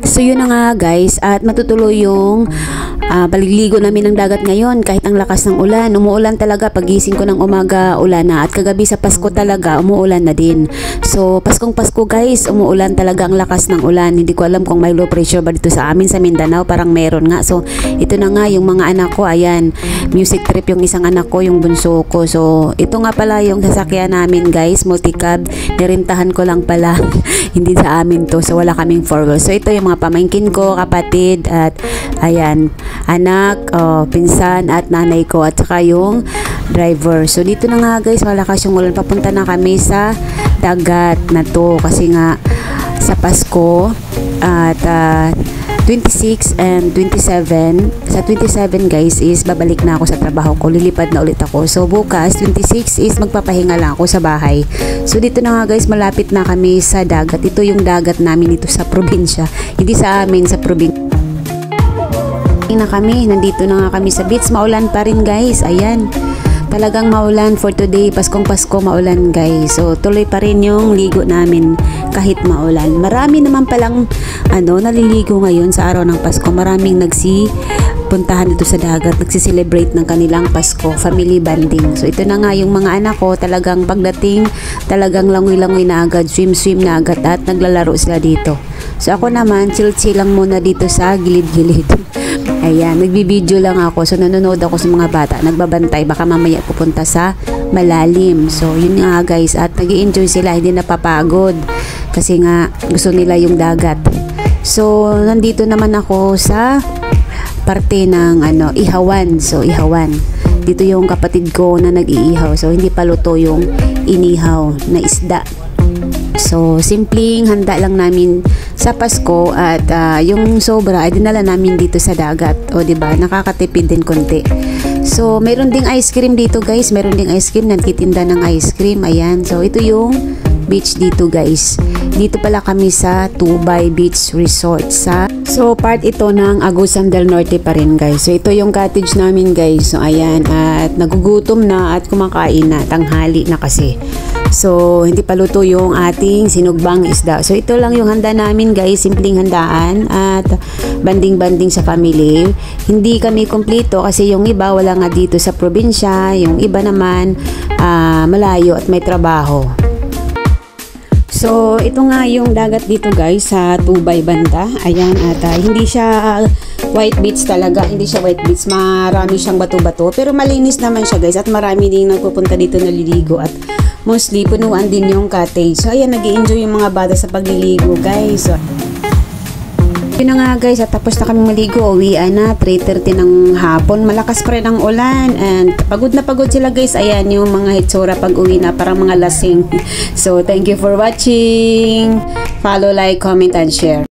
So yun na nga guys, at matutuloy yung paliligo namin ng dagat ngayon kahit ang lakas ng ulan. Umuulan talaga, pagising ko ng umaga ulan na, at kagabi sa Pasko talaga umuulan na din. So Paskong Pasko guys, umuulan talaga, ang lakas ng ulan. Hindi ko alam kung may low pressure ba dito sa amin sa Mindanao, parang meron nga. So ito na nga yung mga anak ko, ayan, music trip yung isang anak ko, yung bunso ko. So ito nga pala yung sasakyan namin guys, multicab, nirintahan ko lang pala hindi sa amin to, so wala kaming four wheels. So ito yung mga pamangkin ko, kapatid, at ayan, anak, pinsan at nanay ko, at saka yung driver. So dito na nga guys, malakas yung ulan, papunta na kami sa dagat na to kasi nga sa Pasko at 26 and 27. Sa 27 guys is babalik na ako sa trabaho ko, lilipad na ulit ako. So bukas 26 is magpapahinga lang ako sa bahay. So dito na nga guys, malapit na kami sa dagat. Ito yung dagat namin dito sa probinsya, hindi sa amin, sa probinsya na kami. Nandito na nga kami sa beach. Maulan pa rin guys, ayan, talagang maulan for today. Paskong Pasko, maulan guys. So tuloy pa rin yung ligo namin kahit maulan. Marami naman palang naliligo ngayon sa araw ng Pasko. Maraming puntahan dito sa dagat, nagsiselebrate ng kanilang Pasko, family bonding. So ito na nga yung mga anak ko, talagang pagdating talagang langoy-langoy na agad, swim na agad, at naglalaro sila dito. So ako naman, chill lang muna dito sa gilid-gilid. Ayan, nagbibideo lang ako. So nanonood ako sa mga bata, nagbabantay, baka mamaya pupunta sa malalim. So yun nga guys, at nag-i-enjoy sila, hindi napapagod kasi nga gusto nila yung dagat. So nandito naman ako sa parte ng ihawan. So ihawan, dito yung kapatid ko na nag-iihaw. So hindi pa luto yung inihaw na isda. So simpleng handa lang namin sa Pasko, at yung sobra ay dinala namin dito sa dagat. O diba, nakakatipid din konti. So meron ding ice cream dito guys, meron ding ice cream, nagtitinda ng ice cream. Ayan, so ito yung beach dito guys. Dito pala kami sa Tubay Beach Resort so part ito ng Agusan del Norte pa rin guys. So ito yung cottage namin guys. So ayan, at nagugutom na at kumakain na, tanghali na kasi. So hindi pa luto yung ating sinugbang isda. So ito lang yung handa namin guys, simpleng handaan at banding-banding sa family. Hindi kami kompleto kasi yung iba wala nga dito sa probinsya, yung iba naman malayo at may trabaho. So ito nga yung dagat dito guys sa Tubay banda. Ayan, at hindi siya white beach talaga, hindi siya white beach, marami siyang bato-bato, pero malinis naman siya guys, at marami din nagpupunta dito naliligo, at mostly punuan din yung cottage. So ayan, nag-i-enjoy yung mga bata sa pagliligo guys. So yun na nga guys, at tapos na kami maligo, uwian na, 3:30 ng hapon, malakas pa rin ang ulan, and pagod na pagod sila guys. Ayan yung mga hitsura pag uwi na, parang mga lasing. So thank you for watching, follow, like, comment, and share.